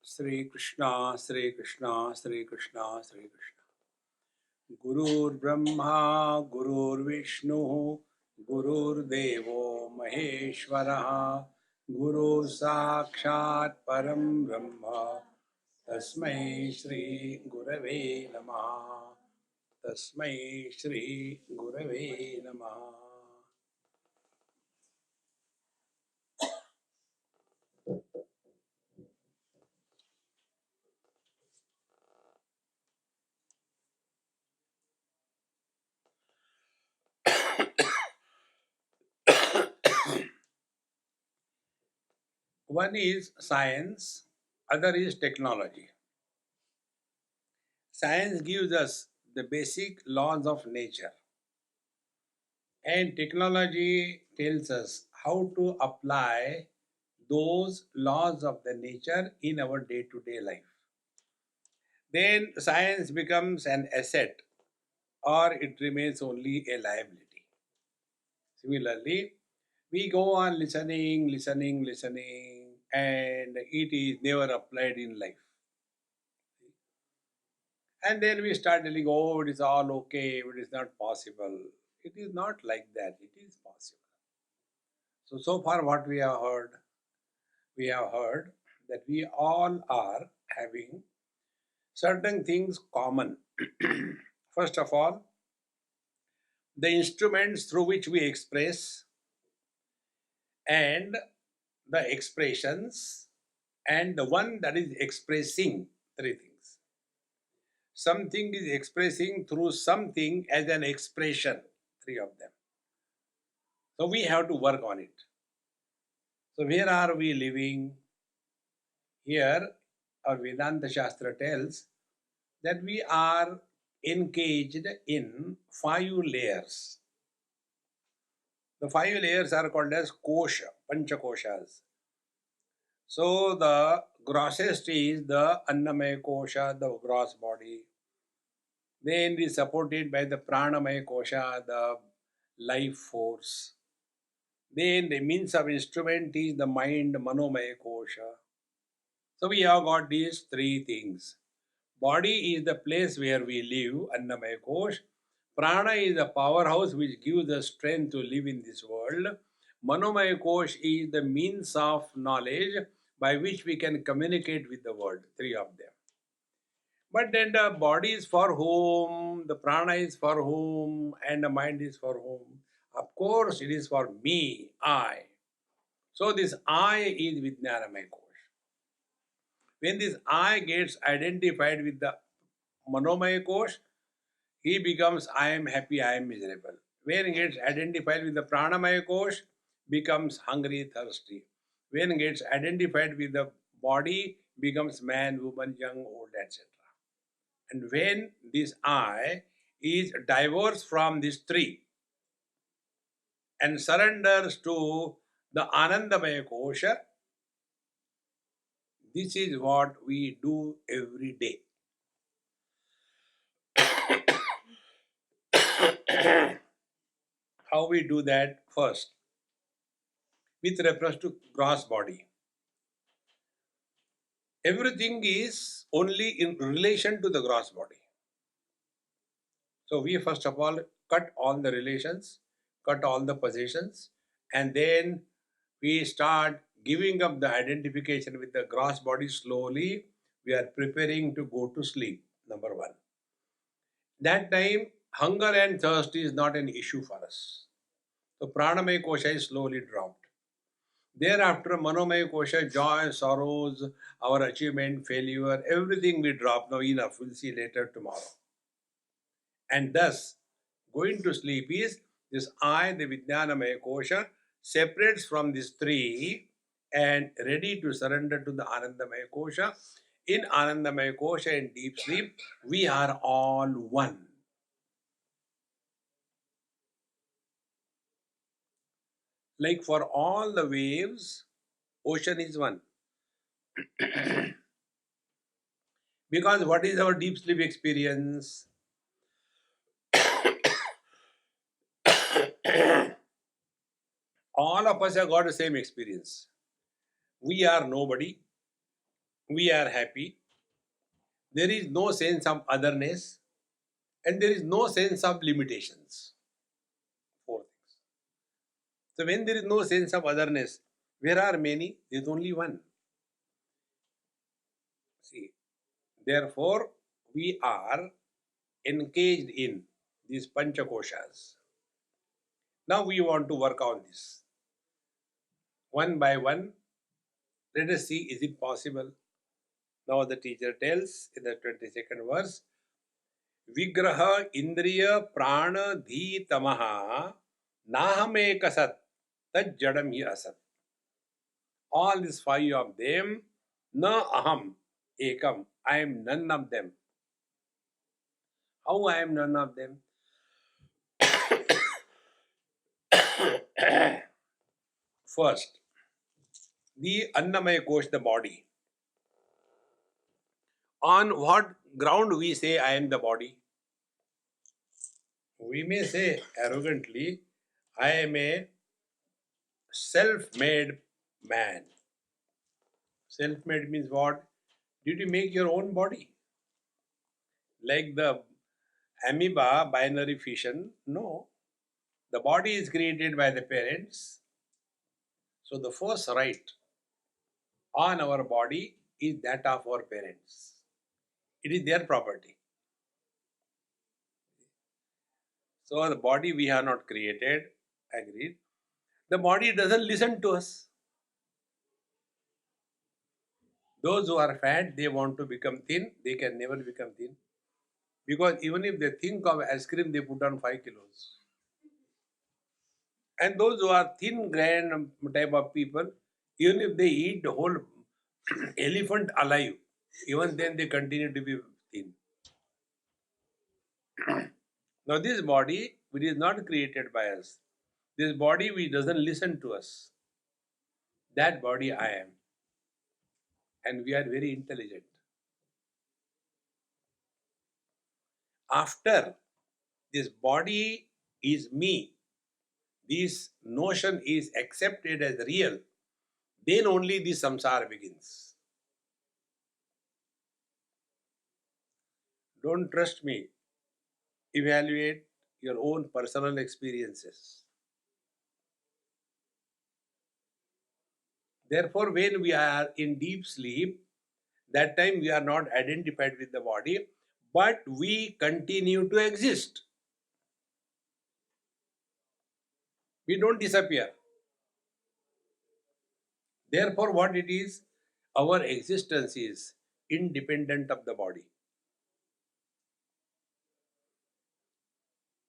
Sri Krishna, Sri Krishna, Sri Krishna, Sri Krishna. Gurur Brahma, Gurur Vishnu, Gurur Devo Maheshwara, Guru Sakshat Param Brahma, Tasmai Shri Gurave Namaha, Tasmai Shri Gurave Namaha. One is science, other is technology. Science gives us the basic laws of nature, and technology tells us how to apply those laws of the nature in our day to day life. Then science becomes an asset or it remains only a liability. Similarly, we go on listening, and it is never applied in life. And then we start telling, oh, it is all okay, it is not possible. It is not like that, it is possible. So far, what we have heard that we all are having certain things common. First of all, the instruments through which we express and the expressions and the one that is expressing three things. Something is expressing through something as an expression, three of them. So we have to work on it. So where are we living? Here, our Vedanta Shastra tells that we are engaged in 5 layers. The 5 layers are called as kosha, panchakoshas. So the grossest is the annamaya kosha, the gross body. Then it is supported by the pranamaya kosha, the life force. Then the means of instrument is the mind, manomaya kosha. So we have got these three things. Body is the place where we live, Annamaya Kosh. Prana is the powerhouse which gives us strength to live in this world. Manomaya Kosh is the means of knowledge by which we can communicate with the world, three of them. But then the body is for whom, the prana is for whom, and the mind is for whom. Of course, it is for me, I. So this I is Vijnanamaya Kosh. When this I gets identified with the Manomaya Kosh, he becomes I am happy, I am miserable. When he gets identified with the Pranamaya Kosh, becomes hungry, thirsty. When he gets identified with the body, becomes man, woman, young, old, etc. And when this I is diverse from these three and surrenders to the Anandamaya Kosha, this is what we do every day. How we do that? First, with reference to gross body. Everything is only in relation to the gross body. So we first of all cut all the relations, cut all the possessions, and then we start giving up the identification with the gross body slowly. We are preparing to go to sleep, number one. That time, hunger and thirst is not an issue for us. So pranamaya kosha is slowly dropped. Thereafter, manomaya kosha, joy, sorrows, our achievement, failure, everything we drop. Now enough, we'll see later tomorrow. And thus, going to sleep is this I, the Vijnanamaya kosha, separates from these three and ready to surrender to the Anandamaya kosha. In Anandamaya kosha, in deep sleep, we are all one. Like for all the waves, ocean is one. Because what is our deep sleep experience? All of us have got the same experience. We are nobody. we are happy. There is no sense of otherness, and there is no sense of limitations. Four things. So when there is no sense of otherness, where are many? There is only one. See, therefore, we are engaged in these panchakoshas. Now we want to work on this. One by one, let us see, is it possible? Now the teacher tells in the 22nd verse, Vigraha Indriya Prana Dhi Tamaha Nahame Kasat Tad Jadam Hi Asat. All these five of them, Na Aham Ekam, I am none of them. How I am none of them? First, the Annamaya Kosh, the body. On what ground we say I am the body? We may say arrogantly, I am a self-made man. Self-made means what? Did you make your own body? Like the amoeba binary fission? No. The body is created by the parents. So the first right on our body is that of our parents. It is their property. So the body we have not created, agreed. The body doesn't listen to us. Those who are fat, they want to become thin, they can never become thin. Because even if they think of ice cream, they put on 5 kilos. And those who are thin, grand type of people, even if they eat the whole elephant alive, even then they continue to be thin. Now this body, which is not created by us, this body which doesn't listen to us, that body I am. And we are very intelligent. After this body is me, this notion is accepted as real, then only the samsara begins. Don't trust me. Evaluate your own personal experiences. Therefore, when we are in deep sleep, that time we are not identified with the body, but we continue to exist. We don't disappear. Therefore, what it is, our existence is independent of the body.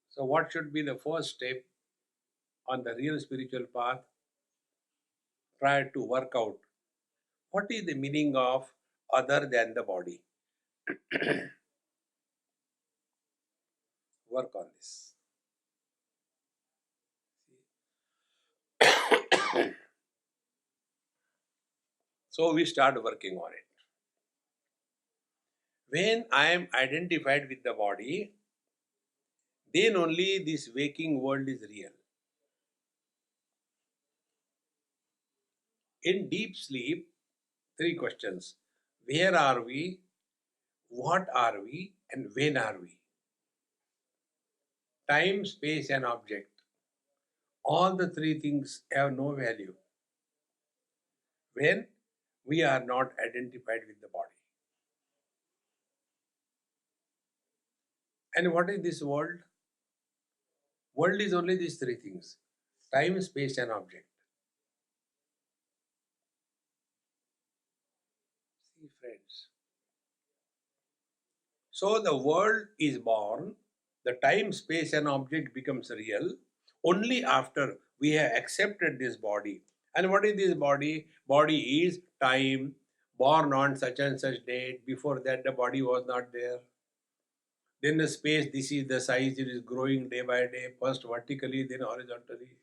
So, what should be the first step on the real spiritual path? Try to work out what is the meaning of other than the body. Work on this. So we start working on it. When I am identified with the body, then only this waking world is real. In deep sleep, three questions. Where are we? What are we? And when are we? Time, space, and object. All the three things have no value when we are not identified with the body. And what is this world? World is only these three things: time, space, and object. See, friends. So the world is born, the time, space, and object becomes real only after we have accepted this body. And what is this body? Body is time, born on such and such date. Before that, the body was not there. Then the space, this is the size, it is growing day by day, first vertically, then horizontally.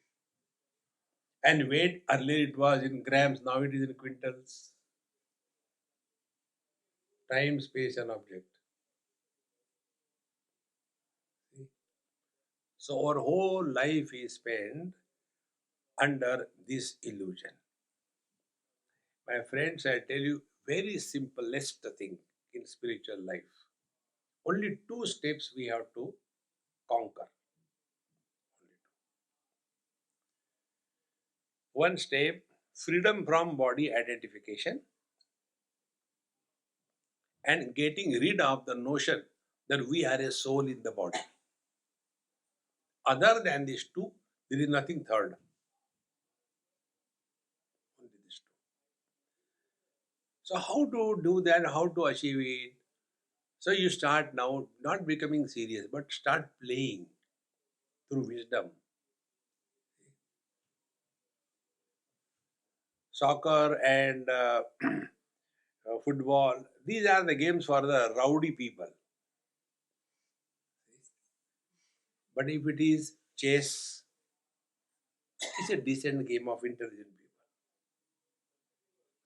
And weight, earlier it was in grams, now it is in quintals. Time, space, and object. So our whole life is spent under this illusion. My friends, I tell you, very simplest thing in spiritual life. Only two steps we have to conquer. One step, freedom from body identification and getting rid of the notion that we are a soul in the body. Other than these two, there is nothing third. Only these two. So how to do that? How to achieve it? So you start now not becoming serious, but start playing through wisdom. Soccer and football, these are the games for the rowdy people. But if it is chess, it's a decent game of intelligent people.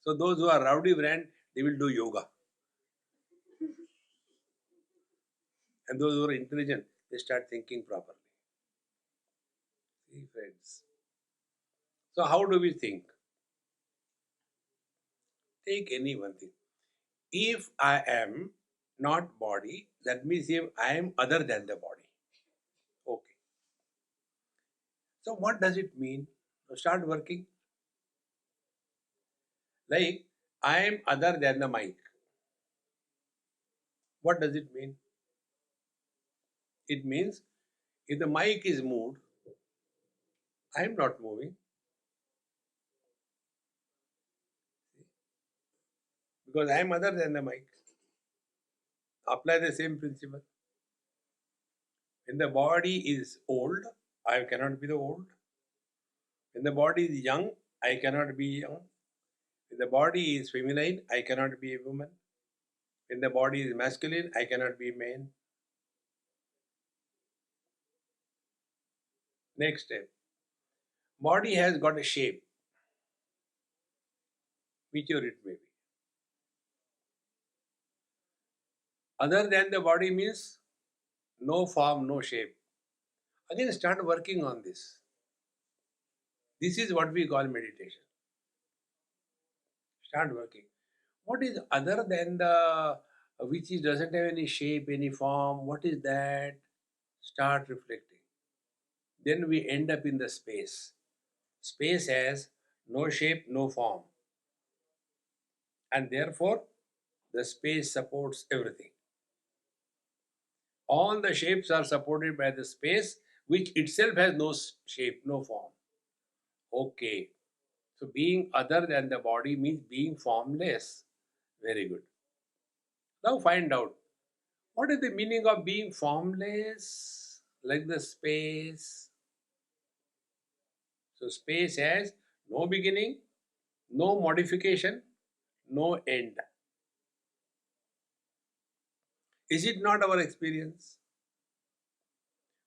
So those who are rowdy brand, they will do yoga. And those who are intelligent, they start thinking properly. See, friends. So how do we think? Take any one thing. If I am not body, that means if I am other than the body. Okay. So what does it mean? Start working. Like, I am other than the mic. What does it mean? It means if the mic is moved, I am not moving because I am other than the mic. Apply the same principle. When the body is old, I cannot be the old. When the body is young, I cannot be young. When the body is feminine, I cannot be a woman. When the body is masculine, I cannot be a man. Next step. Body has got a shape, whichever it may be. Other than the body means no form, no shape. Again, start working on this. This is what we call meditation. Start working. What is other than the which is doesn't have any shape, any form? What is that? Start reflecting. Then we end up in the space. Space has no shape, no form. And therefore, the space supports everything. All the shapes are supported by the space, which itself has no shape, no form. Okay. So being other than the body means being formless. Very good. Now find out what is the meaning of being formless, like the space. So space has no beginning, no modification, no end. Is it not our experience?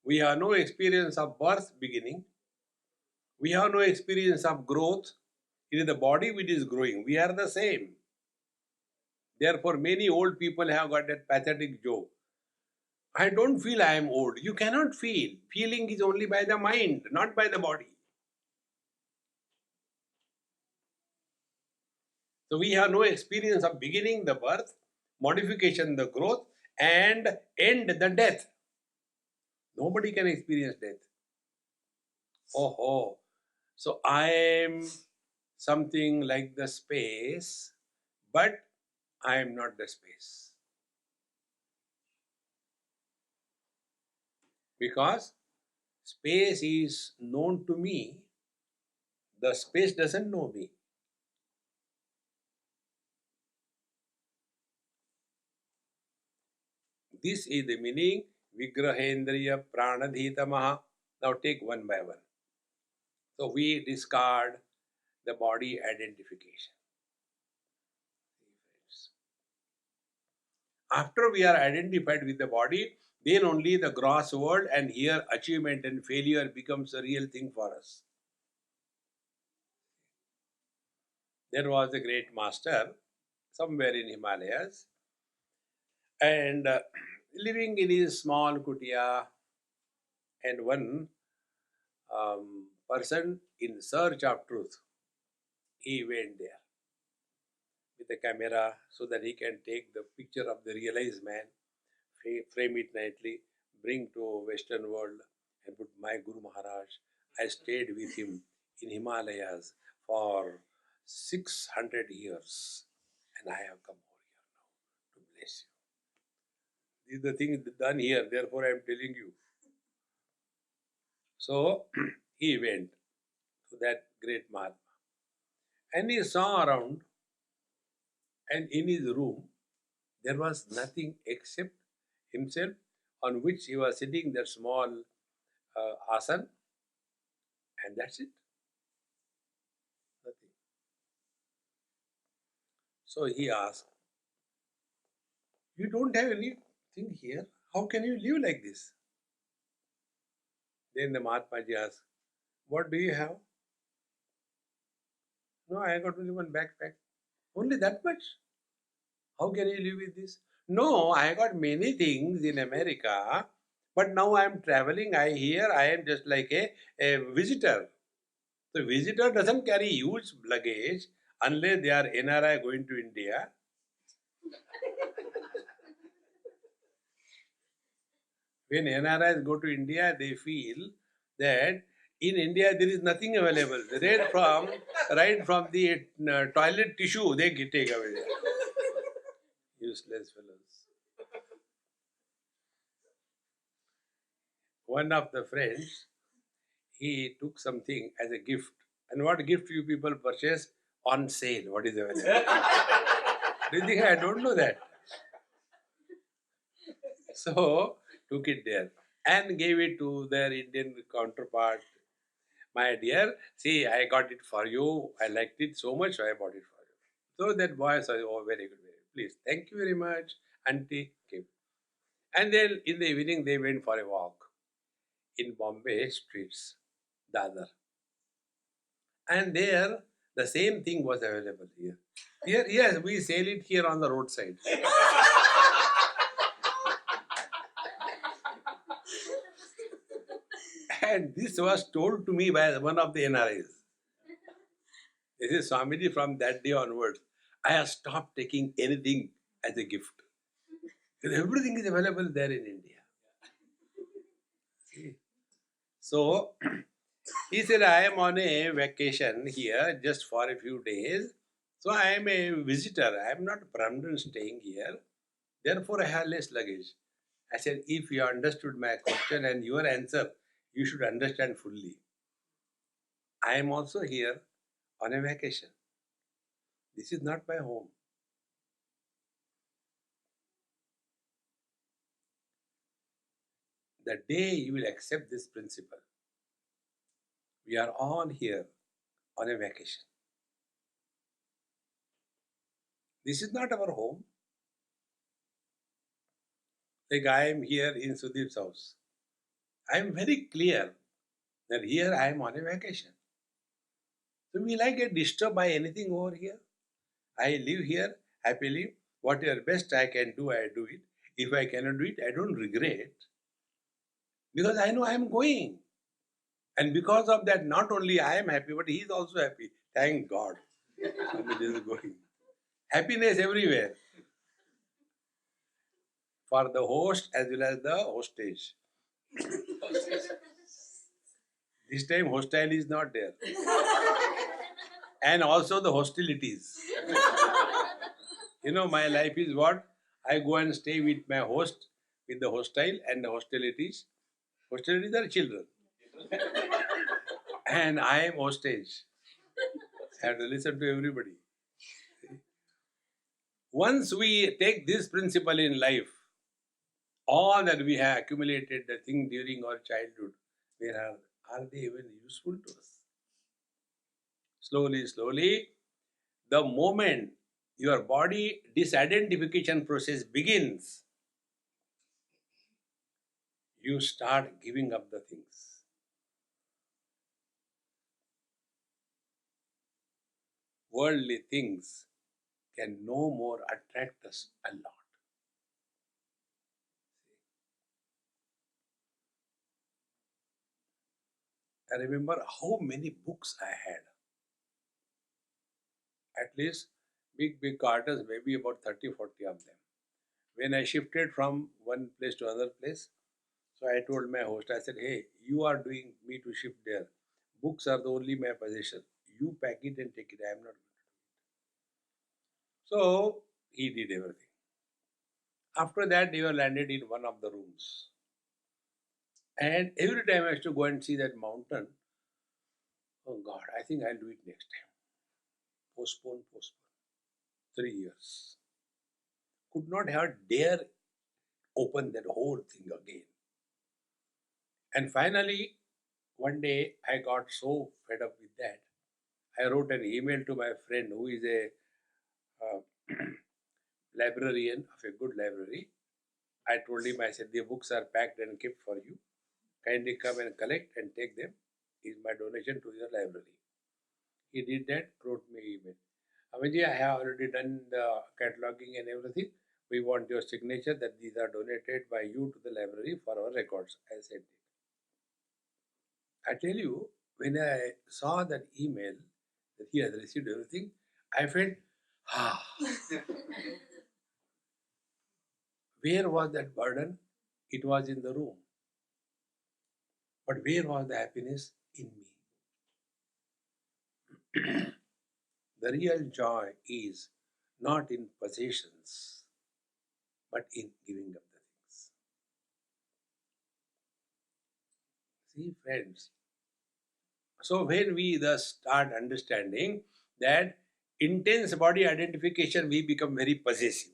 We have no experience of birth beginning. We have no experience of growth. It is the body which is growing. We are the same. Therefore, many old people have got that pathetic joke. I don't feel I am old. You cannot feel. Feeling is only by the mind, not by the body. So we have no experience of beginning, the birth, modification, the growth, and end, the death. Nobody can experience death. Oh. So I am something like the space, but I am not the space. Because space is known to me, the space doesn't know me. This is the meaning Vigrahendriya Pranadhitamaha. Now take one by one. So we discard the body identification. After we are identified with the body, then only the gross world and here achievement and failure becomes a real thing for us. There was a great master somewhere in Himalayas and living in his small kutia, and one person in search of truth, he went there with a camera so that he can take the picture of the realized man, frame it nicely, bring to Western world and put my Guru Maharaj. I stayed with him in Himalayas for 600 years and I have come over here now to bless you. This is the thing done here, therefore I am telling you. So he went to that great Mahatma and he saw around, and in his room there was nothing except himself, on which he was sitting, that small asan, and that's it. Nothing. So he asked, you don't have anything here? How can you live like this? Then the Mahatma Ji asked, what do you have? No, I got only one backpack. Only that much? How can you live with this? No, I got many things in America, but now I am traveling. I am just like a visitor. The visitor doesn't carry huge luggage unless they are NRI going to India. When NRIs go to India, they feel that in India there is nothing available. Right from the toilet tissue, they take away. Useless fellows. One of the friends, he took something as a gift. And what gift you people purchase? On sale. What is available? Do you think I don't know that? So, took it there and gave it to their Indian counterpart. My dear, see, I got it for you. I liked it so much, so I bought it for you. So that boy said, oh, very good, very good. Please, thank you very much. Auntie came. And then in the evening, they went for a walk in Bombay streets, Dadar. And there, the same thing was available here. Here, yes, we sell it here on the roadside. And this was told to me by one of the NRIs. This is Swamiji, from that day onwards, I have stopped taking anything as a gift. Because everything is available there in India. See? So, he said, I am on a vacation here just for a few days. So, I am a visitor. I am not permanent staying here. Therefore, I have less luggage. I said, if you understood my question and your answer, you should understand fully. I am also here on a vacation. This is not my home. The day you will accept this principle, we are all here on a vacation. This is not our home. Like I am here in Sudeep's house. I am very clear that here I am on a vacation. So will I get disturbed by anything over here? I live here happily. Whatever best I can do, I do it. If I cannot do it, I don't regret. Because I know I am going. And because of that, not only I am happy, but he is also happy. Thank God. Somebody is going. Happiness everywhere. For the host as well as the hostage. This time hostile is not there. And also the hostilities. My life is what? I go and stay with my host, with the hostile and the hostilities. Hostilities are children. And I am hostage. I have to listen to everybody. Once we take this principle in life, all that we have accumulated, the thing during our childhood, where are they even useful to us? Slowly, slowly, the moment your body disidentification process begins, you start giving up the things. Worldly things can no more attract us a lot. I remember how many books I had. At least big quarters, maybe about 30, 40 of them. When I shifted from one place to another place, so I told my host, I said, hey, you are doing me to shift there. Books are the only my possession. You pack it and take it. I am not going to. So he did everything. After that, they were landed in one of the rooms. And every time I used to go and see that mountain, oh God, I think I'll do it next time. Postpone. 3 years. Could not have dare open that whole thing again. And finally, one day I got so fed up with that. I wrote an email to my friend who is a librarian of a good library. I told him, I said, the books are packed and kept for you. Kindly come and collect and take them. Is my donation to your library. He did that, wrote me email. Amiji, I have already done the cataloging and everything. We want your signature that these are donated by you to the library for our records. I said, I tell you, when I saw that email that he has received everything, I felt, where was that burden? It was in the room. But where was the happiness? In me. The real joy is not in possessions, but in giving up the things. See, friends. So when we thus start understanding that intense body identification, we become very possessive.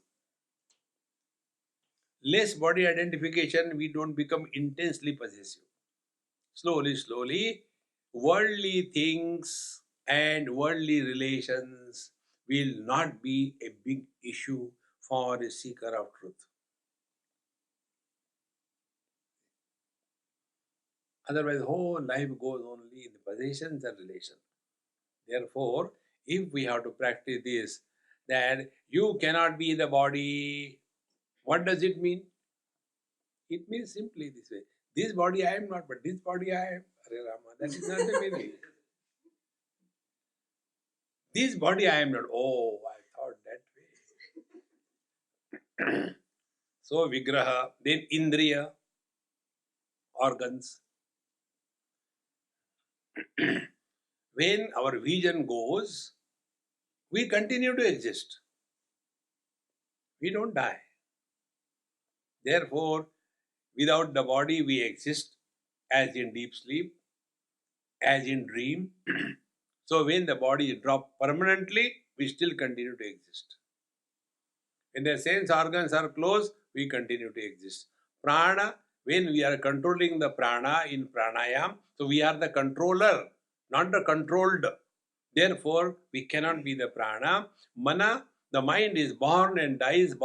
Less body identification, we don't become intensely possessive. Slowly, worldly things and worldly relations will not be a big issue for a seeker of truth. Otherwise, whole life goes only in the possessions and relations. Therefore, if we have to practice this, that you cannot be the body, what does it mean? It means simply this way. This body I am not, but this body I am. Hare Rama, that is not the meaning. This body I am not. Oh, I thought that way. So, Vigraha, then Indriya, organs. When our vision goes, we continue to exist. We don't die. Therefore, without the body, we exist as in deep sleep, as in dream. So, when the body drops permanently, we still continue to exist. When the sense organs are closed, we continue to exist. Prana, when we are controlling the prana in pranayam, so we are the controller, not the controlled. Therefore, we cannot be the prana. Mana, the mind is born and dies.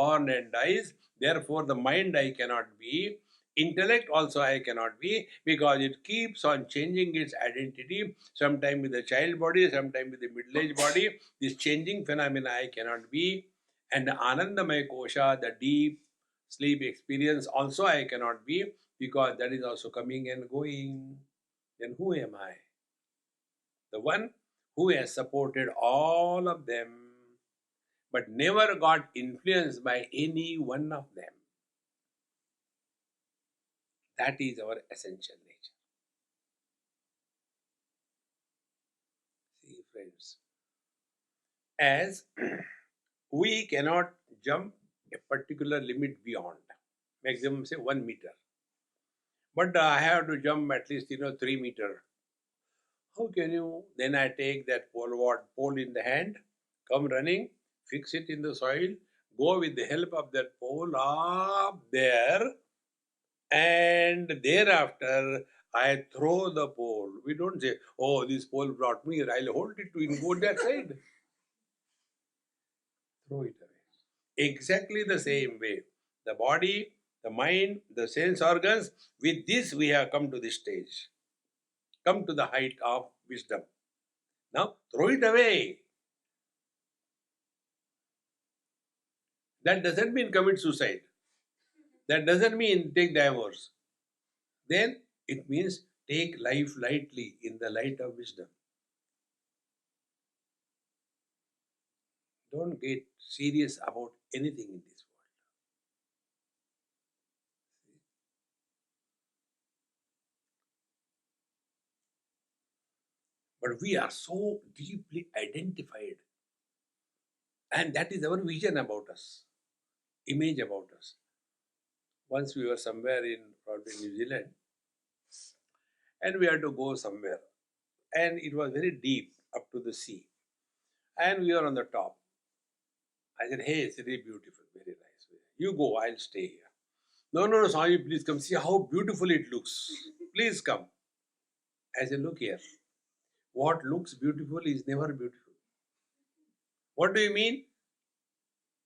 Therefore, the mind I cannot be. Intellect also I cannot be, because it keeps on changing its identity, sometime with the child body, sometime with the middle-aged body. This changing phenomena I cannot be. And the Anandamaya Kosha, the deep sleep experience, also I cannot be, because that is also coming and going. Then who am I? The one who has supported all of them, but never got influenced by any one of them. That is our essential nature. See, friends, as we cannot jump a particular limit beyond, maximum say 1 meter. But I have to jump at least 3 meter. How can you? Then I take that pole in the hand, come running, fix it in the soil, go with the help of that pole up there, and thereafter I throw the pole. We don't say, oh, this pole brought me here, I'll hold it to it and go that side. Throw it away. Exactly the same way. The body, the mind, the sense organs, with this we have come to this stage. Come to the height of wisdom. Now throw it away. That doesn't mean commit suicide. That doesn't mean take divorce. Then it means take life lightly in the light of wisdom. Don't get serious about anything in this world. But we are so deeply identified, and that is our vision about us, image about us. Once we were somewhere in probably New Zealand, and we had to go somewhere, and it was very deep up to the sea, and we were on the top. I said, "Hey, it's really beautiful, very nice. You go, I'll stay here." No, no, no, Swami, please come see how beautiful it looks. Please come. I said, "Look here. What looks beautiful is never beautiful." What do you mean?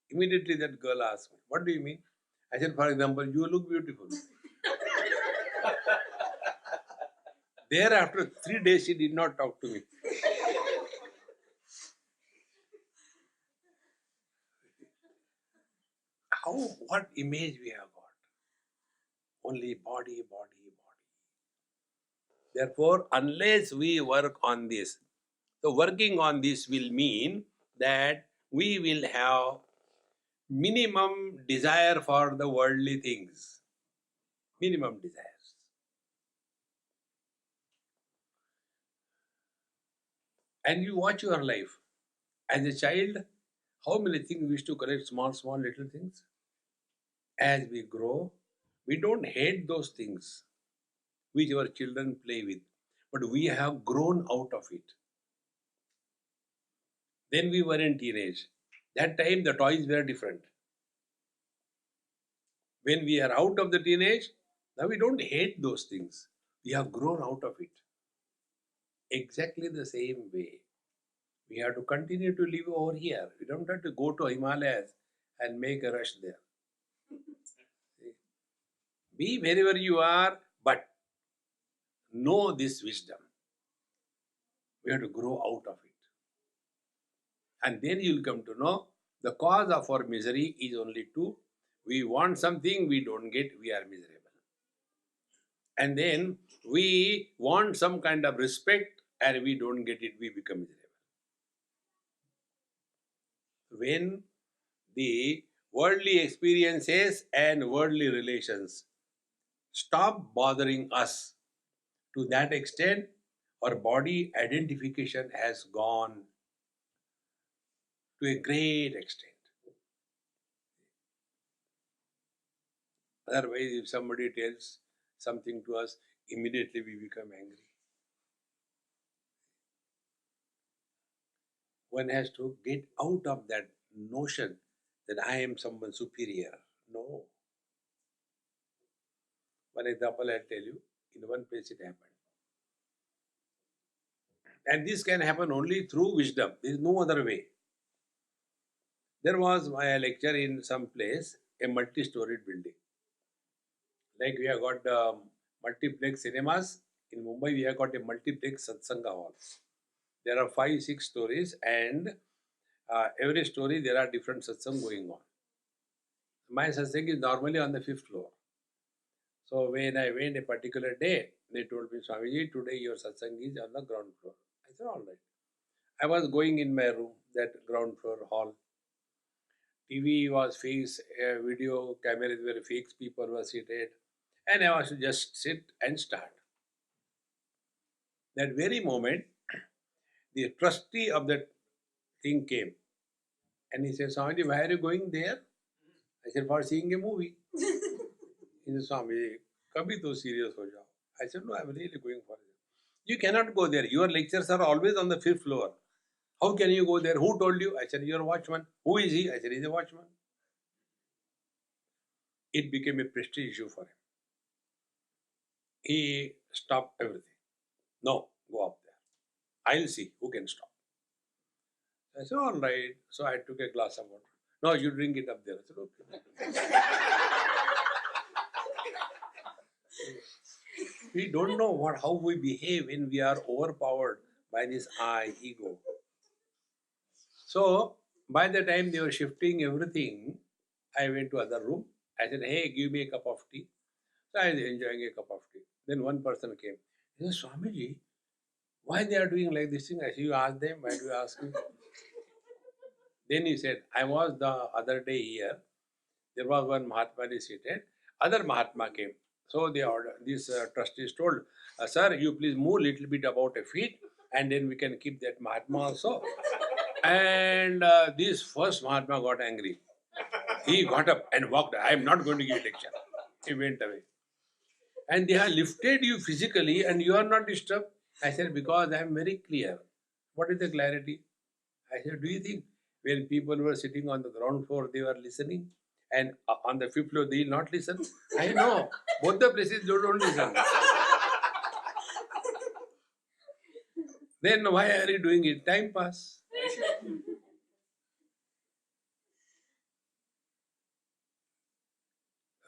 Immediately that girl asked me, "What do you mean?" I said, "For example, you look beautiful." Thereafter, 3 days she did not talk to me. How, what image we have got? Only body, body, body. Therefore, unless we work on this, so working on this will mean that we will have minimum desire for the worldly things. Minimum desires. And you watch your life. As a child, how many things we used to collect, small, small little things? As we grow, we don't hate those things which our children play with, but we have grown out of it. Then we were in teenage. That time the toys were different. When we are out of the teenage, now we don't hate those things. We have grown out of it. Exactly the same way. We have to continue to live over here. We don't have to go to Himalayas and make a rush there. Be wherever you are, but know this wisdom. We have to grow out of it. And then you'll come to know the cause of our misery is only two. We want something, we don't get, we are miserable. And then we want some kind of respect and we don't get it, we become miserable. When the worldly experiences and worldly relations stop bothering us to that extent, our body identification has gone to a great extent. Otherwise, if somebody tells something to us, immediately we become angry. One has to get out of that notion that I am someone superior. No. One example I'll tell you. In one place it happened. And this can happen only through wisdom. There is no other way. There was a lecture in some place, a multi-storied building. Like we have got multiplex cinemas. In Mumbai, we have got a multiplex satsanga hall. There are 5, 6 stories, and every story there are different satsang going on. My satsang is normally on the 5th floor. So when I went a particular day, they told me, "Swamiji, today your satsang is on the ground floor." I said, "All right." I was going in my room, that ground floor hall. TV was fixed, video cameras were fixed, people were seated, and I was to just sit and start. That very moment, the trustee of that thing came and he said, "Swamiji, why are you going there?" I said, "For seeing a movie." He said, "Swamiji, kabhi to serious ho jao." I said, "No, I'm really going for it." "You cannot go there. Your lectures are always on the 5th floor. How can you go there? Who told you?" I said, "Your watchman." "Who is he?" I said, "He's a watchman." It became a prestige issue for him. He stopped everything. "No, go up there. I'll see who can stop." I said, "All right." So I took a glass of water. "No, you drink it up there." I said, "Okay." We don't know how we behave when we are overpowered by this I, ego. So by the time they were shifting everything, I went to other room. I said, "Hey, give me a cup of tea." So I was enjoying a cup of tea. Then one person came. He said, "Swamiji, why they are doing like this thing?" I said, "You ask them. Why do you ask me?" Then he said, I was the other day here. There was one Mahatma is seated. Other Mahatma came. So they ordered, this trustees told, sir, you please move little bit about a feet and then we can keep that Mahatma also. And this first Mahatma got angry. He got up and walked. I am not going to give lecture. He went away. And they have lifted you physically and you are not disturbed. I said, because I am very clear. What is the clarity? I said, do you think when people were sitting on the ground floor, they were listening? And on the fifth floor, they will not listen? I know. Both the places, they don't listen. Then why are you doing it? Time pass.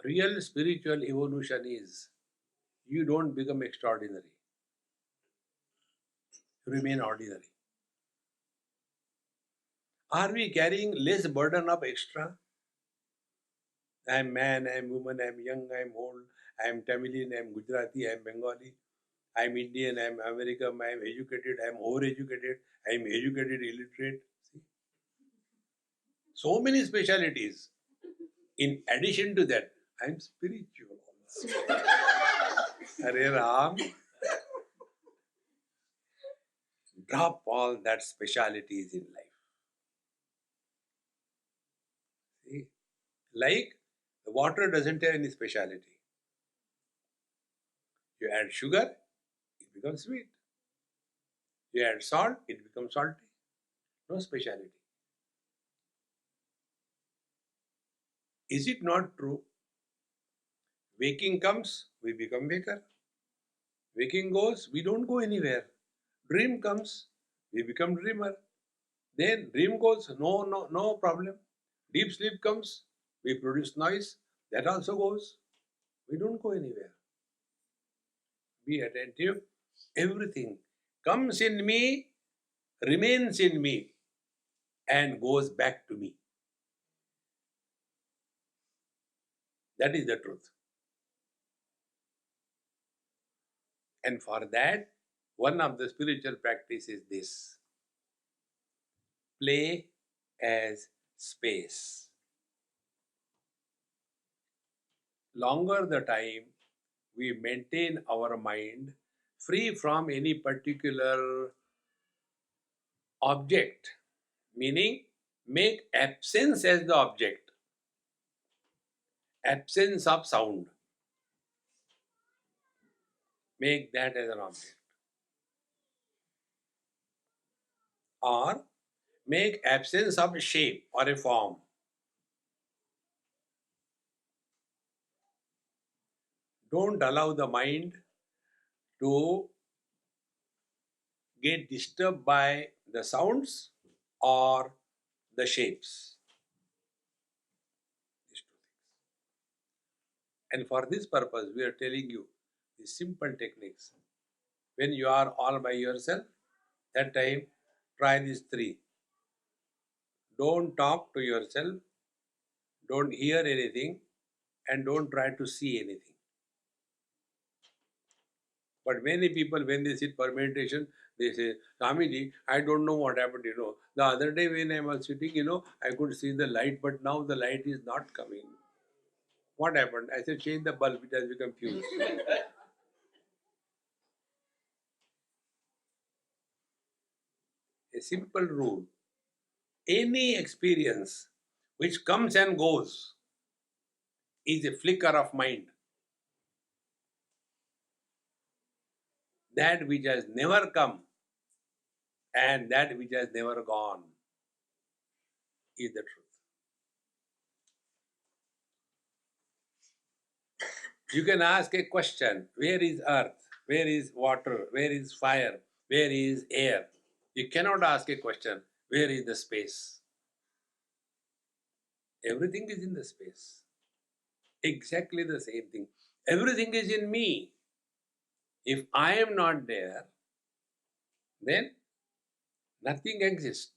Real spiritual evolution is you don't become extraordinary. You remain ordinary. Are we carrying less burden of extra? I am man, I am woman, I am young, I am old, I am Tamilian, I am Gujarati, I am Bengali, I am Indian, I am American, I am educated, I am overeducated, I am educated, illiterate. See? So many specialities. In addition to that, I am spiritual also. Hare Ram. Drop all that specialities in life. See? Like the water doesn't have any speciality. You add sugar, it becomes sweet. You add salt, it becomes salty. No speciality. Is it not true? Waking comes, we become waker. Waking goes, we don't go anywhere. Dream comes, we become dreamer. Then dream goes, no problem. Deep sleep comes, we produce noise, that also goes. We don't go anywhere. Be attentive. Everything comes in me, remains in me, and goes back to me. That is the truth. And for that, one of the spiritual practice is this. Play as space. Longer the time we maintain our mind free from any particular object, meaning make absence as the object, absence of sound, make that as an object, or make absence of a shape or a form. Don't allow the mind to get disturbed by the sounds or the shapes. These two things. And for this purpose, we are telling you these simple techniques. When you are all by yourself, that time try these three. Don't talk to yourself, don't hear anything, and don't try to see anything. But many people, when they sit for meditation, they say, Swamiji, I don't know what happened, The other day when I was sitting, I could see the light, but now the light is not coming. What happened? I said, change the bulb, it has become fused. A simple rule. Any experience which comes and goes is a flicker of mind. That which has never come and that which has never gone is the truth. You can ask a question, where is earth? Where is water? Where is fire? Where is air? You cannot ask a question, where is the space? Everything is in the space. Exactly the same thing. Everything is in me. If I am not there, then nothing exists.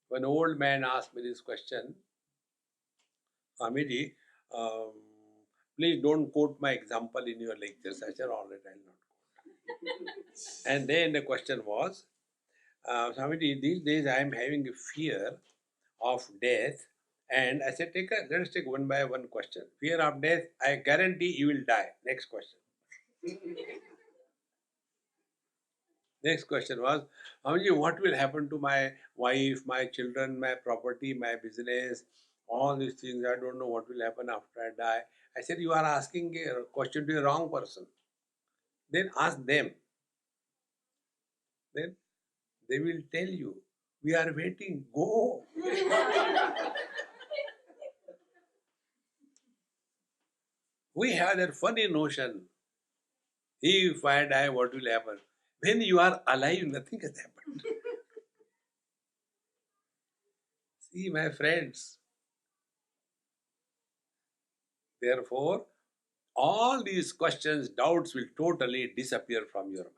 One old man asked me this question, Swamiji, please don't quote my example in your lectures. I said, all right, I'll not quote. And then the question was, Swamiji, these days I am having a fear of death. And I said, let us take one by one question. Fear of death, I guarantee you will die. Next question. Next question was, Swamiji, what will happen to my wife, my children, my property, my business, all these things? I don't know what will happen after I die. I said, you are asking a question to the wrong person. Then ask them. Then they will tell you. We are waiting. Go. We have that funny notion. If I die, what will happen? When you are alive, nothing has happened. See, my friends. Therefore, all these questions, doubts will totally disappear from your mind.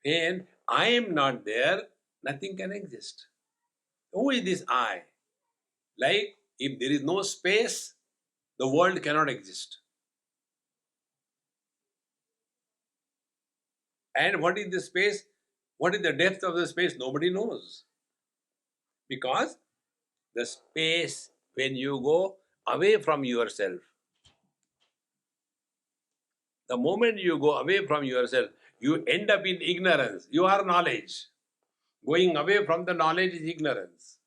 When I am not there, nothing can exist. Who is this I? Like, if there is no space, the world cannot exist. And what is the space? What is the depth of the space? Nobody knows. Because the space, when you go away from yourself, the moment you go away from yourself, you end up in ignorance. You are knowledge. Going away from the knowledge is ignorance.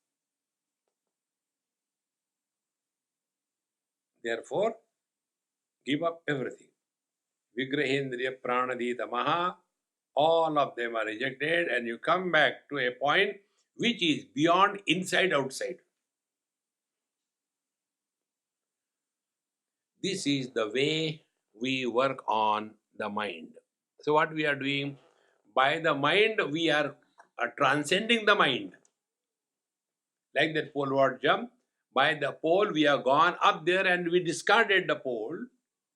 Therefore, give up everything. Vigrahendriya pranadita maha, all of them are rejected, and you come back to a point which is beyond inside outside. This is the way we work on the mind. So what we are doing? By the mind, we are transcending the mind. Like that pole vault jump. By the pole, we have gone up there and we discarded the pole.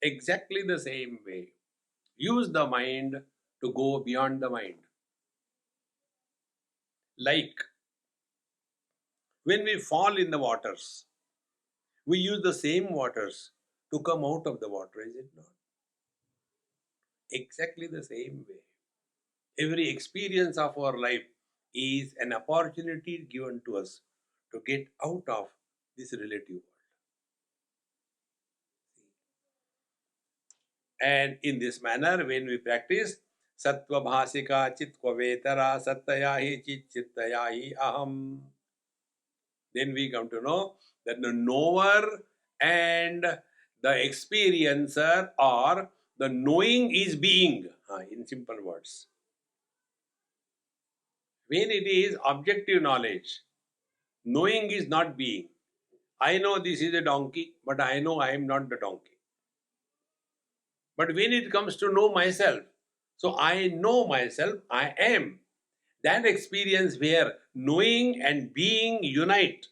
Exactly the same way. Use the mind to go beyond the mind. Like when we fall in the waters, we use the same waters to come out of the water, is it not? Exactly the same way. Every experience of our life is an opportunity given to us to get out of this relative world. And in this manner, when we practice Sattva Bhasika Chitva Vetara Sattayahi Chit Chittayahi Aham, then we come to know that the knower and the experiencer, or the knowing is being, in simple words. When it is objective knowledge, knowing is not being. I know this is a donkey, but I know I am not the donkey. But when it comes to know myself, so I know myself, I am. That experience where knowing and being unite.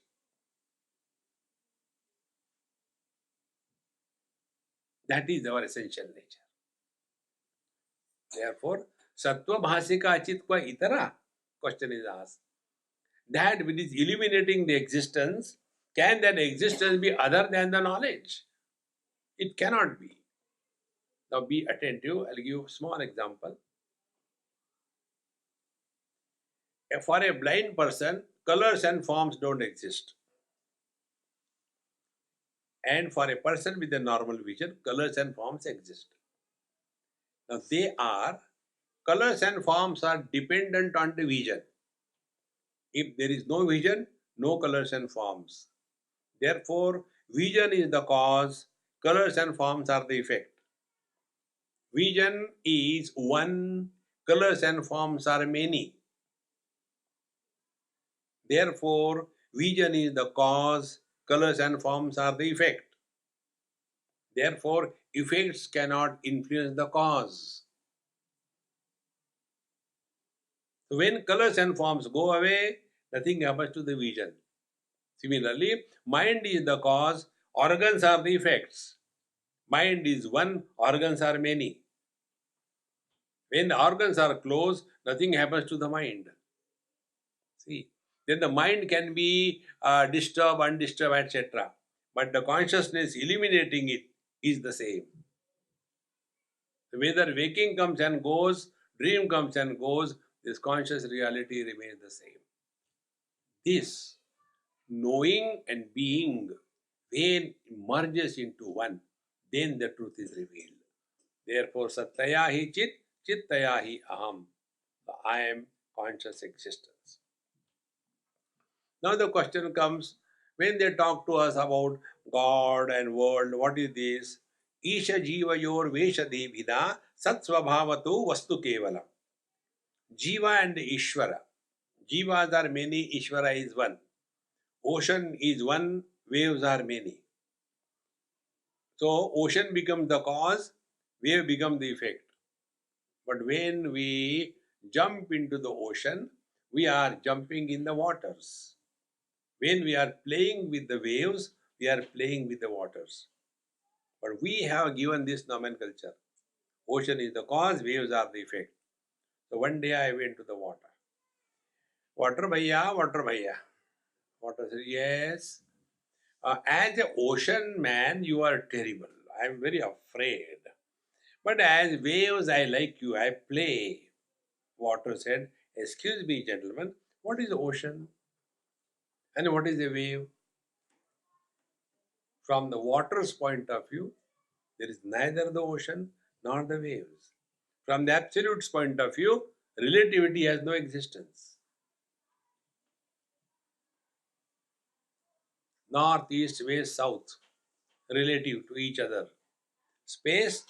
That is our essential nature. Therefore, Sattva Bhasika Achitva Itara, question is asked. That which is eliminating the existence, can that existence be other than the knowledge? It cannot be. Now be attentive. I'll give you a small example. For a blind person, colors and forms don't exist. And for a person with a normal vision, colors and forms exist. Now colors and forms are dependent on the vision. If there is no vision, no colors and forms. Therefore, vision is the cause, colors and forms are the effect. Vision is one, colors and forms are many. Therefore, vision is the cause, colors and forms are the effect. Therefore, effects cannot influence the cause. So when colors and forms go away, nothing happens to the vision. Similarly, mind is the cause, organs are the effects. Mind is one, organs are many. When the organs are closed, nothing happens to the mind. See, then the mind can be disturbed, undisturbed, etc. But the consciousness eliminating it is the same. Whether waking comes and goes, dream comes and goes, this conscious reality remains the same. This knowing and being, when merges into one, then the truth is revealed. Therefore, Sattaya hi Chit, Chittaya hi Aham. I am conscious existence. Now the question comes, when they talk to us about God and world, what is this? Isha Jeeva Yor Vesha Devida Satsvabhavatu Vastu Kevalam. Jeeva and Ishwara. Jivas are many, Ishwara is one. Ocean is one, waves are many. So ocean becomes the cause, wave becomes the effect. But when we jump into the ocean, we are jumping in the waters. When we are playing with the waves, we are playing with the waters. But we have given this nomenclature. Ocean is the cause, waves are the effect. So one day I went to the water. Water bhaiya, water bhaiya. Water said, yes. As an ocean man, you are terrible. I am very afraid. But as waves, I like you. I play. Water said, excuse me, gentlemen, what is the ocean? And what is a wave? From the water's point of view, there is neither the ocean nor the waves. From the absolute's point of view, relativity has no existence. North, east, west, south, relative to each other. Space,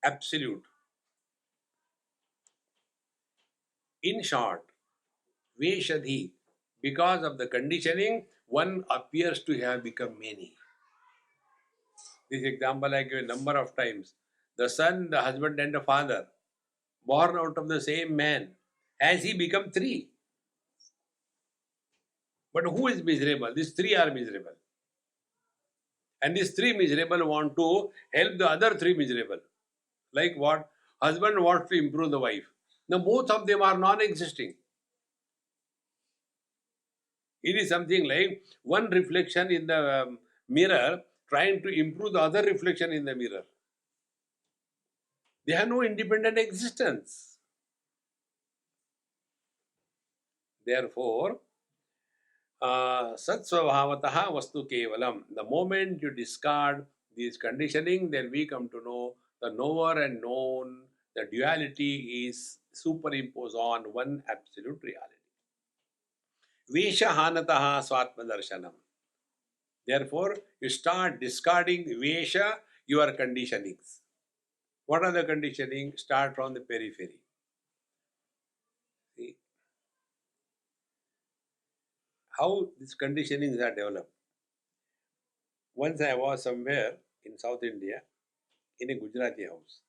absolute. In short, Veshadhi, because of the conditioning, one appears to have become many. This example I give a number of times. The son, the husband, and the father, born out of the same man, has he become three? But who is miserable? These three are miserable. And these three miserable want to help the other three miserable. Like what? Husband wants to improve the wife. Now both of them are non-existing. It is something like one reflection in the mirror trying to improve the other reflection in the mirror. They have no independent existence. Therefore, Satsvabhavataha Vastu Kevalam. The moment you discard this conditioning, then we come to know the knower and known, the duality is superimposed on one absolute reality. Veshahanataha Swatma Darshanam. Therefore, you start discarding Vesha, your conditionings. What are the conditioning? Start from the periphery. See how these conditionings are developed. Once I was somewhere in South India in a Gujarati house.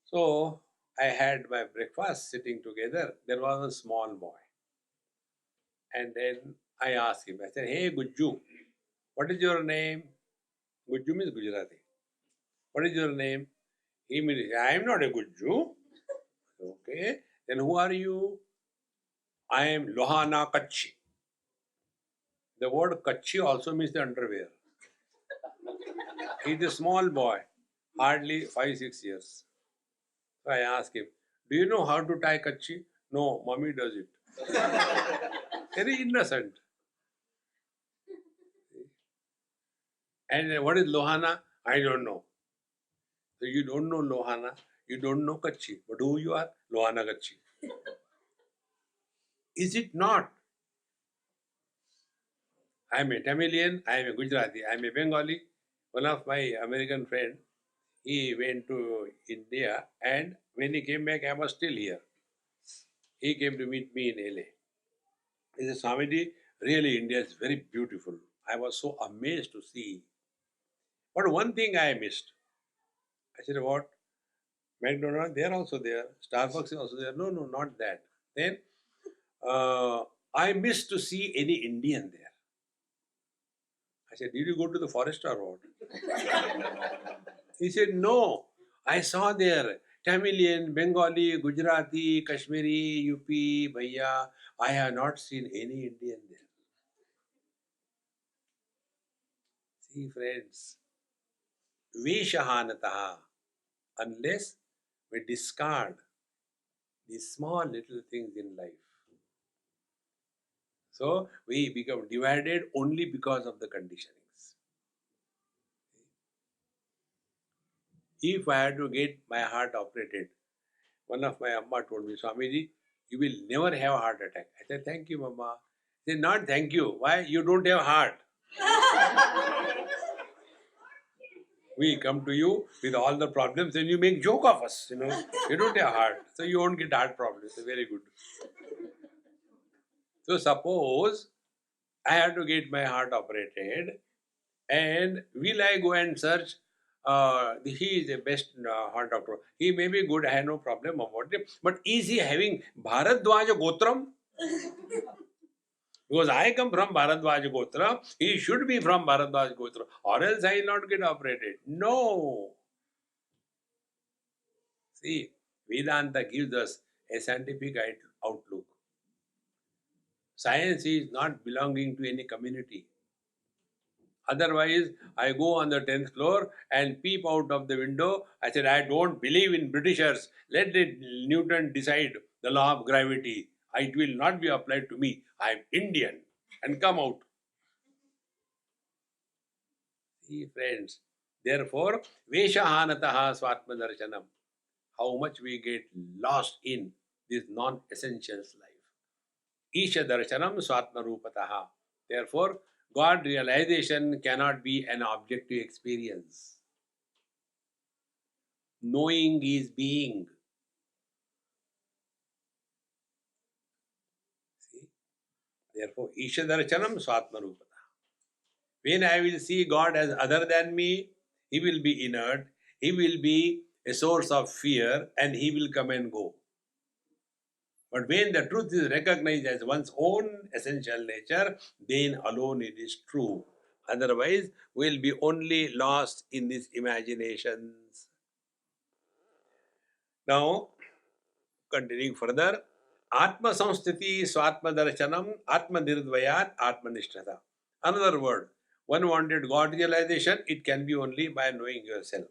So I had my breakfast sitting together. There was a small boy. And then I asked him, I said, hey Gujju, what is your name? Gujju means Gujarati. What is your name? He means, I am not a Gujju. Okay. Then who are you? I am Lohana Kachi. The word Kachi also means the underwear. He is a small boy, hardly 5-6 years. So I asked him, do you know how to tie Kachi? No, mommy does it. Very innocent. And what is Lohana? I don't know. So you don't know Lohana, you don't know Kachi. But who you are? Lohana Kachi. Is it not? I am a Tamilian, I am a Gujarati, I am a Bengali. One of my American friend, he went to India and when he came back, I was still here. He came to meet me in LA. He said, Swamiji, really India is very beautiful. I was so amazed to see. But one thing I missed. I said, what? McDonald's, they are also there. Starbucks is also there. No, no, not that. Then I missed to see any Indian there. I said, did you go to the forest or what? He said, no. I saw there Tamilian, Bengali, Gujarati, Kashmiri, UP, Bhaiya. I have not seen any Indian there. See, friends, Veshahanataha, unless we discard these small little things in life. So we become divided only because of the conditionings. If I had to get my heart operated, one of my Amma told me, Swamiji, you will never have a heart attack. I said, thank you, Mama. She said, not thank you. Why? You don't have heart. We come to you with all the problems and you make joke of us. You don't have heart. So you won't get heart problems. Very good. So suppose I have to get my heart operated, and will I go and search? He is the best heart doctor. He may be good. I have no problem about it. But is he having Bharadwaja Gotram? Because I come from Bharadwaja Gotra, he should be from Bharadwaja Gotra, or else I will not get operated. No. See, Vedanta gives us a scientific outlook. Science is not belonging to any community. Otherwise, I go on the 10th floor and peep out of the window. I said, I don't believe in Britishers. Let Newton decide the law of gravity. It will not be applied to me. I am Indian. And come out. See, friends. Therefore, Veshahanataha Swatma Darshanam. How much we get lost in this non-essentials life. Isha Darshanam Swatma Rupataha. Therefore, God realization cannot be an objective experience. Knowing is being. See? Therefore, Isha Darshanam Swatma Rupataha. When I will see God as other than me, He will be inert, He will be a source of fear, and He will come and go. But when the truth is recognized as one's own essential nature, then alone it is true. Otherwise, we'll be only lost in these imaginations. Now, continuing further, Atma Samsthiti Swatma Darshanam Atma Nirdvayat Atma Nishtata. Another word, one wanted God realization, it can be only by knowing yourself.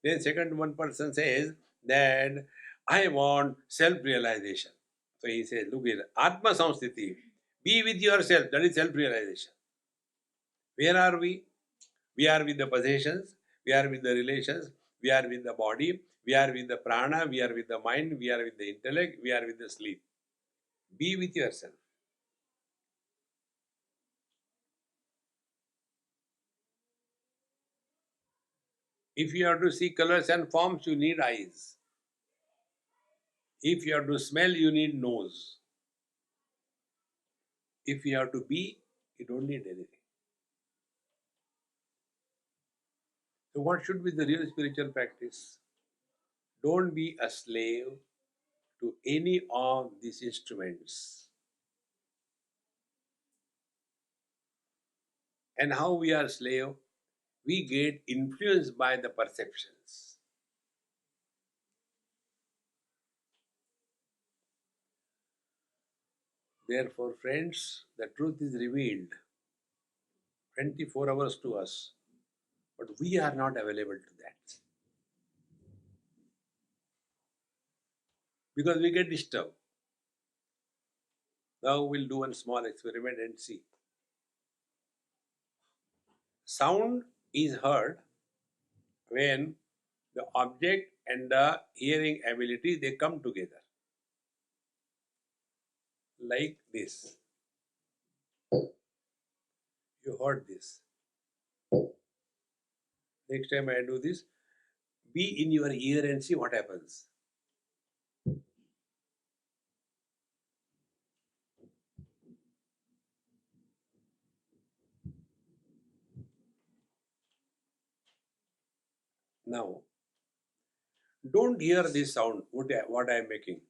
Then second one person says that I want self-realization. So he says, look here, Atma Samsthiti, be with yourself, that is self-realization. Where are we? We are with the possessions, we are with the relations, we are with the body, we are with the prana, we are with the mind, we are with the intellect, we are with the sleep. Be with yourself. If you have to see colors and forms, you need eyes. If you have to smell, you need nose. If you have to be, you don't need anything. So what should be the real spiritual practice? Don't be a slave to any of these instruments. And how we are slave? We get influenced by the perceptions. Therefore, friends, the truth is revealed 24 hours to us, but we are not available to that. Because we get disturbed. Now we'll do one small experiment and see. Sound is heard when the object and the hearing ability, they come together. Like this. You heard this. Next time I do this, be in your ear and see what happens. Now, don't hear this sound, what I am making.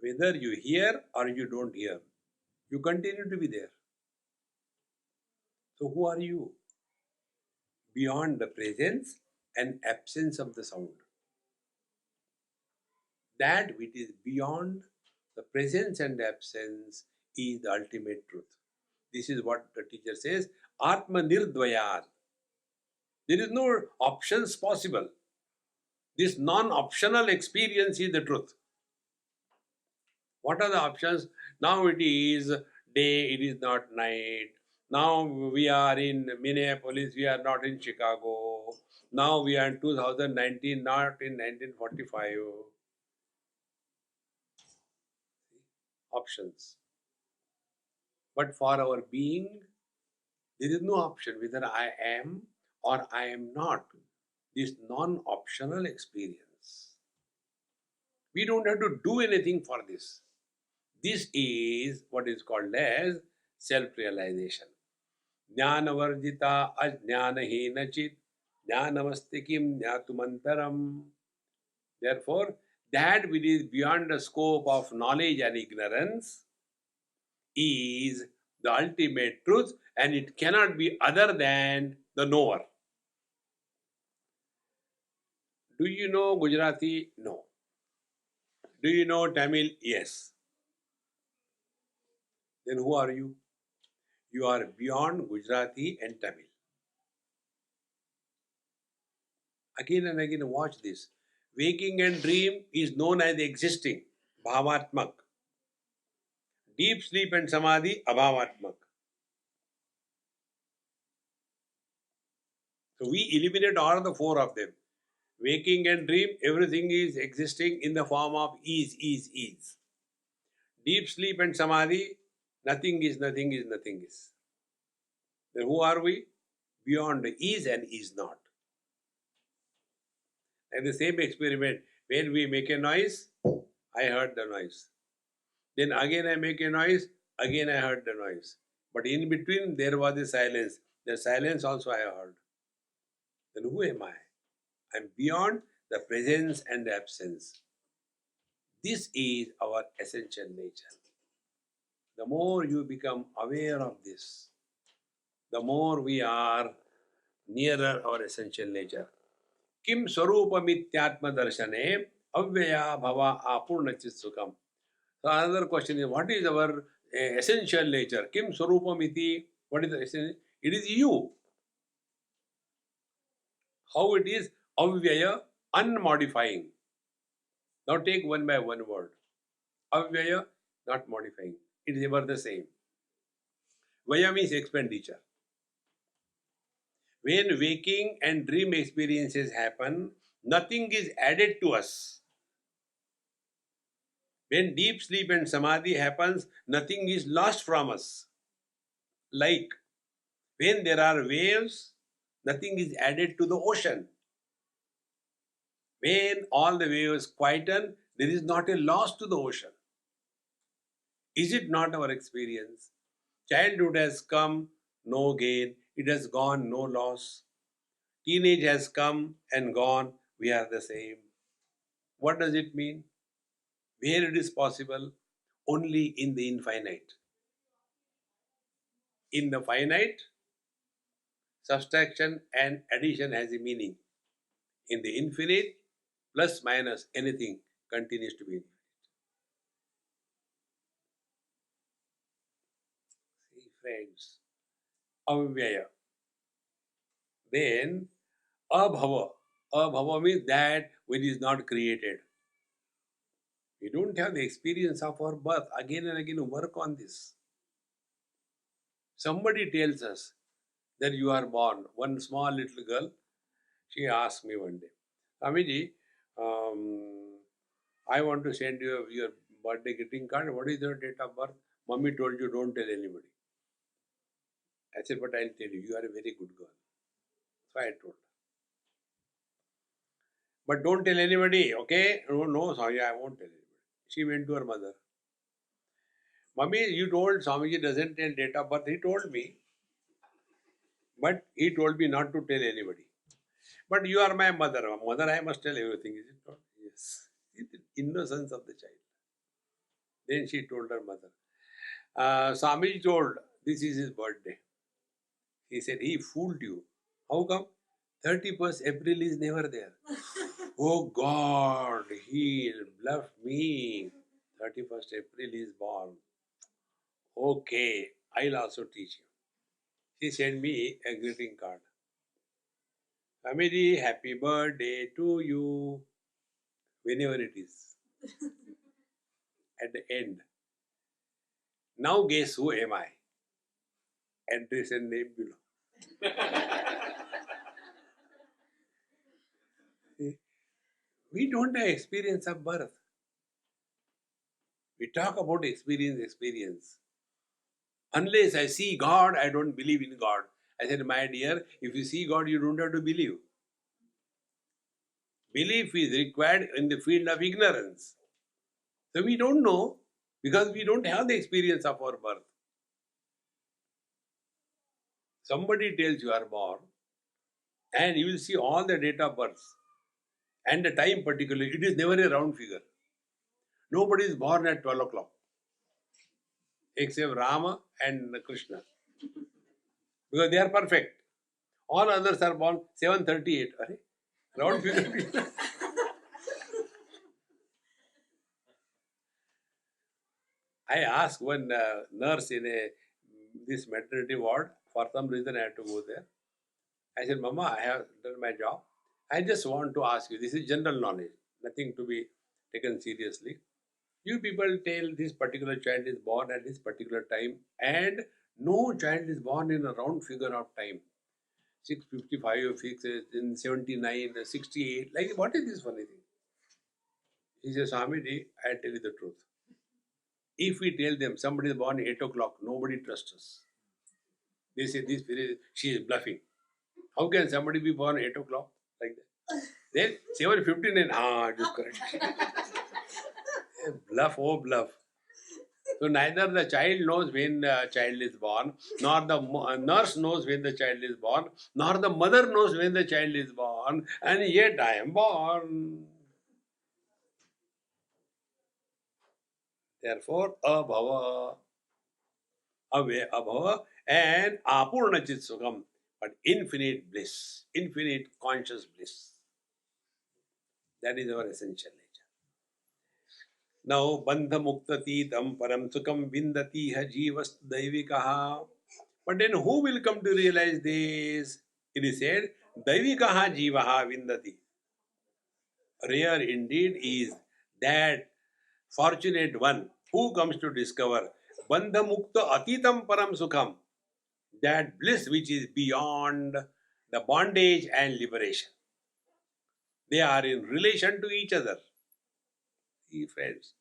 Whether you hear or you don't hear, you continue to be there. So who are you? Beyond the presence and absence of the sound. That which is beyond the presence and absence is the ultimate truth. This is what the teacher says, Atma Nirdvayat. There is no options possible. This non-optional experience is the truth. What are the options? Now it is day, it is not night. Now we are in Minneapolis, we are not in Chicago. Now we are in 2019, not in 1945. Options. But for our being, there is no option whether I am or I am not. This non-optional experience. We don't have to do anything for this. This is what is called as self-realization. Jnanavarjita ajnanahena chit jnanamastikim jnatumantaram. Therefore, that which is beyond the scope of knowledge and ignorance is the ultimate truth, and it cannot be other than the knower. Do you know Gujarati? No. Do you know Tamil? Yes. Then who are you? You are beyond Gujarati and Tamil. Again and again, watch this. Waking and dream is known as existing, bhavatmak. Deep sleep and samadhi, abhavatmak. So we eliminate all the four of them. Waking and dream, everything is existing in the form of is. Deep sleep and samadhi, nothing is. Then who are we? Beyond is and is not. And the same experiment, when we make a noise, I heard the noise. Then again I make a noise, again I heard the noise. But in between there was a silence. The silence also I heard. Then who am I? I am beyond the presence and the absence. This is our essential nature. The more you become aware of this, the more we are nearer our essential nature. Kim Swarupamityatma Darshane Avyaya Bhava Apurnachit Sukham. So another question is, what is our essential nature? Kim Swarupamiti, what is the essential? It is you. How it is? Avyaya, unmodifying. Now take one by one word. Avyaya, not modifying. It is ever the same. Vaya means expenditure. When waking and dream experiences happen, nothing is added to us. When deep sleep and samadhi happens, nothing is lost from us. Like when there are waves, nothing is added to the ocean. When all the waves quieten, there is not a loss to the ocean. Is it not our experience? Childhood has come, no gain. It has gone, no loss. Teenage has come and gone, we are the same. What does it mean? Where it is possible? Only in the infinite. In the finite, subtraction and addition has a meaning. In the infinite, plus minus anything continues to be infinite. See, friends, avyaya. Then abhava. Abhava means that which is not created. We don't have the experience of our birth. Again and again work on this. Somebody tells us that you are born. One small little girl, she asked me one day, Swamiji, I want to send you your birthday greeting card. What is your date of birth? Mommy told you don't tell anybody. I said, but I'll tell you, you are a very good girl. So I told her. But don't tell anybody, okay? No, sorry, I won't tell anybody. She went to her mother. Mommy, you told Swamiji doesn't tell date of birth. He told me. But he told me not to tell anybody. But you are my mother. Mother, I must tell everything. Is it not? Yes. The innocence of the child. Then she told her mother. Swamiji told, this is his birthday. He said, he fooled you. How come? 31st April is never there. Oh God, he bluffed me. 31st April is born. Okay, I'll also teach you. She sent me a greeting card. Swamiji, happy birthday to you. Whenever it is. At the end. Now guess who am I? Address and name below. We don't have experience of birth. We talk about experience. Unless I see God, I don't believe in God. I said, my dear, if you see God, you don't have to believe. Belief is required in the field of ignorance. So we don't know because we don't have the experience of our birth. Somebody tells you are born and you will see all the date of birth and the time particularly. It is never a round figure. Nobody is born at 12 o'clock except Rama and Krishna because they are perfect. All others are born 7:38. Round figure. I asked one nurse in this maternity ward. For some reason, I had to go there. I said, Mama, I have done my job. I just want to ask you. This is general knowledge, nothing to be taken seriously. You people tell this particular child is born at this particular time, and no child is born in a round figure of time. 6:55 fixes in 79, 68. Like, what is this funny thing? He says, Swamiji, I tell you the truth. If we tell them somebody is born at 8 o'clock, nobody trusts us. They say she is bluffing. How can somebody be born at 8 o'clock like that? Then 7:59, it is correct. Bluff, oh bluff. So neither the child knows when the child is born, nor the nurse knows when the child is born, nor the mother knows when the child is born, and yet I am born. Therefore, abhava, abhava, and apurna chit sukham, but infinite bliss, infinite conscious bliss. That is our essential nature. Now, bandha muktatitam param sukham vindati ha jivas daivikaha. But then who will come to realize this? It is said, daivikaha jivaha vindati. Rare indeed is that fortunate one who comes to discover bandha mukta atitam param sukham, that bliss which is beyond the bondage and liberation. They are in relation to each other. See, friends,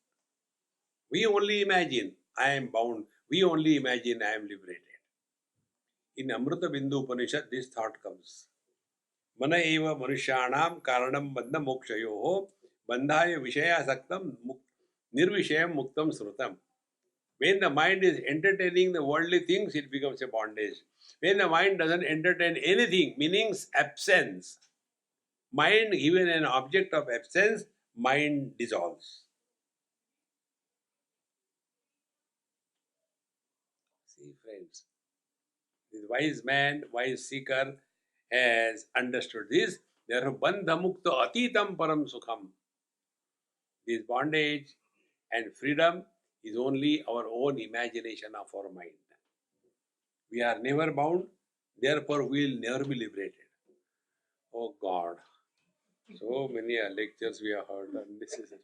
we only imagine I am bound. We only imagine I am liberated. In Amrita Bindu Upanishad, this thought comes. Mana eva manusyanam karanam bandha mokshayoho bandhaya vishaya saktam nirvishayam muktam srutam. When the mind is entertaining the worldly things, it becomes a bondage. When the mind doesn't entertain anything, meaning absence, mind given an object of absence, mind dissolves. See, friends, this wise man, wise seeker has understood this. Therefore, bandha mukta atitam param sukham. This bondage and freedom is only our own imagination of our mind. We are never bound, therefore we will never be liberated. Oh God, so many lectures we have heard, and this is it.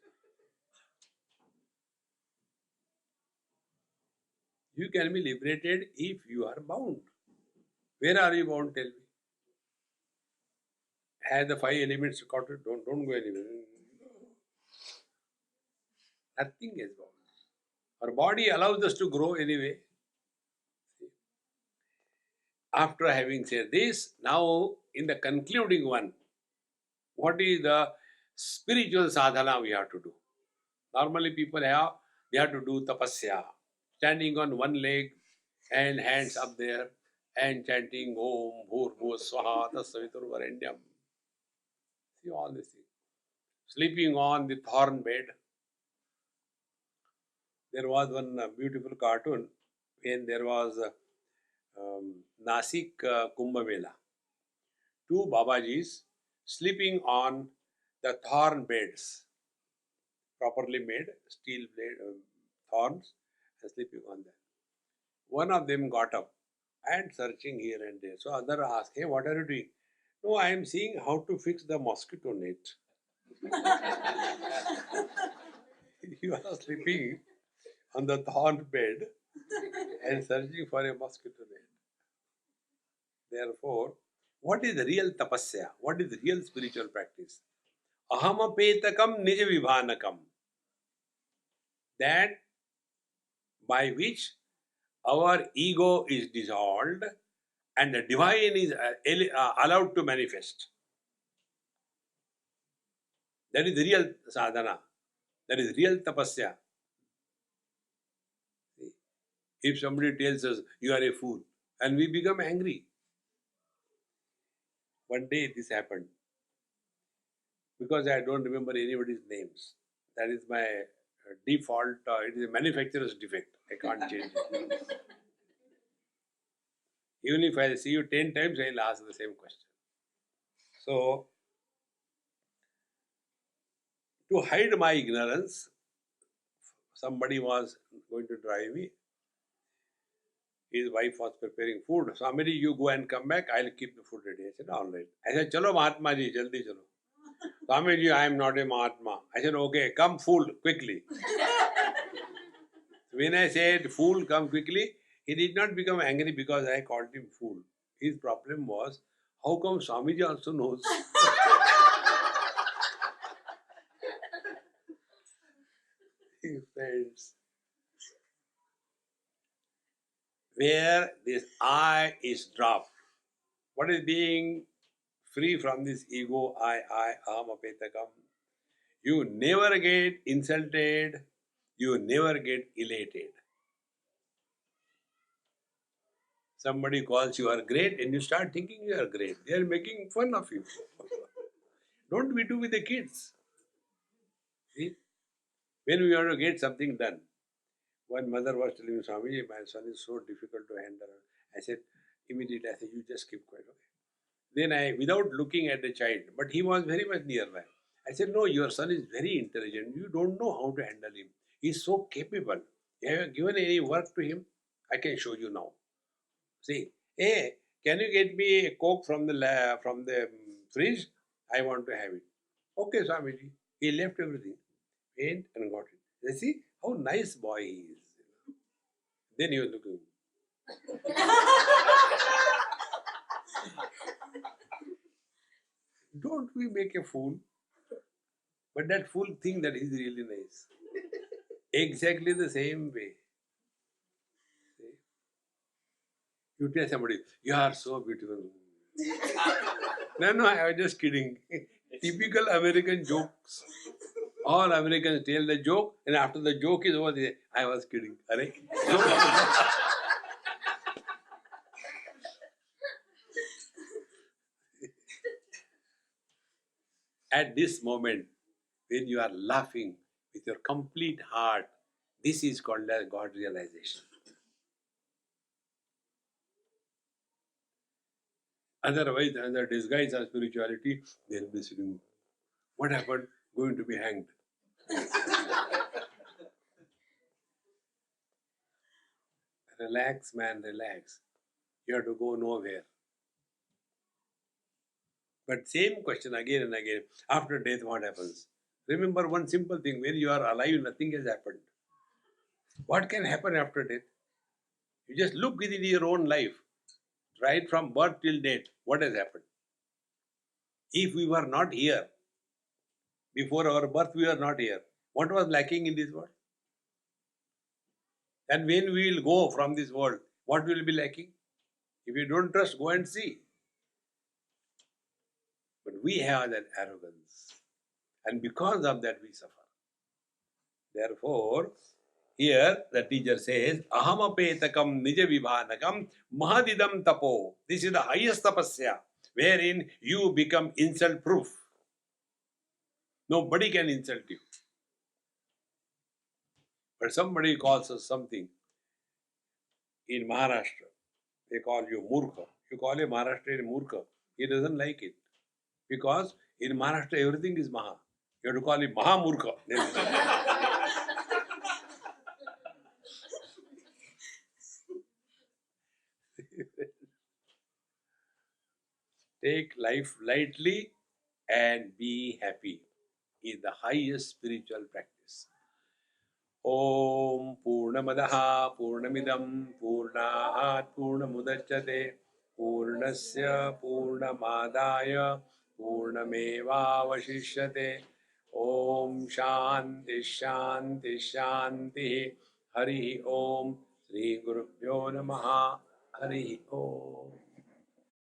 You can be liberated if you are bound. Where are you bound? Tell me. Have the 5 elements recorded? Don't go anywhere. Nothing is bound. Our body allows us to grow anyway. After having said this, now in the concluding one, what is the spiritual sadhana we have to do? Normally people they have to do tapasya, standing on one leg and hands up there and chanting Om Bhurbhu Swaha Tasavitur Varenyam. See all these things. Sleeping on the thorn bed. There was one beautiful cartoon when there was Nasik Kumbh Mela. 2 Babajis sleeping on the thorn beds, properly made steel blade thorns, and sleeping on them. One of them got up and searching here and there. So other asked, hey, what are you doing? No, I am seeing how to fix the mosquito net. You are sleeping on the thorn bed and searching for a mosquito net. Therefore, what is the real tapasya? What is the real spiritual practice? Ahamapetakam nijavibhanakam. That by which our ego is dissolved and the divine is allowed to manifest. That is the real sadhana. That is real tapasya. If somebody tells us, you are a fool, and we become angry. One day this happened. Because I don't remember anybody's names. That is my default, it is a manufacturer's defect. I can't change it. Even if I see you 10 times, I will ask the same question. So, to hide my ignorance, somebody was going to drive me. His wife was preparing food. Swamiji, you go and come back, I'll keep the food ready. I said, all right. I said, chalo Mahatma ji, jaldi chalo. Swamiji, I am not a Mahatma. I said, okay, come fool, quickly. When I said, fool, come quickly, he did not become angry because I called him fool. His problem was, how come Swamiji also knows? Friends, where this I is dropped, what is being free from this ego, I, aham, apetakam? You never get insulted, you never get elated. Somebody calls you are great and you start thinking you are great. They are making fun of you. Don't we do with the kids? See? When we want to get something done, one mother was telling me, Swamiji, my son is so difficult to handle. I said, immediately, I said, you just keep quiet, okay? Then I, without looking at the child, but he was very much nearby. I said, no, your son is very intelligent. You don't know how to handle him. He is so capable. You have given any work to him? I can show you now. See, hey, can you get me a Coke from the fridge? I want to have it. Okay, Swamiji. He left everything, went and got it. You see how nice boy he is. Then he was looking. Don't we make a fool? But that fool think that he's really nice. Exactly the same way. See? You tell somebody, you are so beautiful. No, I was just kidding. Typical American jokes. All Americans tell the joke, and after the joke is over, they say, I was kidding. At this moment, when you are laughing with your complete heart, this is called as God realization. Otherwise, under disguise of spirituality, they'll be sitting. What happened? Going to be hanged. Relax, man, relax. You have to go nowhere. But same question again and again. After death, what happens? Remember one simple thing. When you are alive, nothing has happened. What can happen after death? You just look within your own life. Right from birth till death, what has happened? If we were not here, before our birth we were not here, what was lacking in this world? And when we will go from this world, what will be lacking? If you don't trust, go and see. But we have that arrogance. And because of that we suffer. Therefore, here the teacher says, Ahamapetakam nijavibhanakam mahadidam tapo. This is the highest tapasya, wherein you become insult proof. Nobody can insult you. But somebody calls us something. In Maharashtra, they call you Murkha. You call a Maharashtrian Murkha. He doesn't like it. Because in Maharashtra everything is Maha. You have to call him Mahamurkha. Take life lightly and be happy is the highest spiritual practice. Om Purnamadaha Purnamidam Purnahat Purnamudachyate Purnasya Purnamadaya Purnamevavashishyate. Om Shanti Shanti Shanti. Hari Om. Sri Gurubhyo Namaha. Hari Om.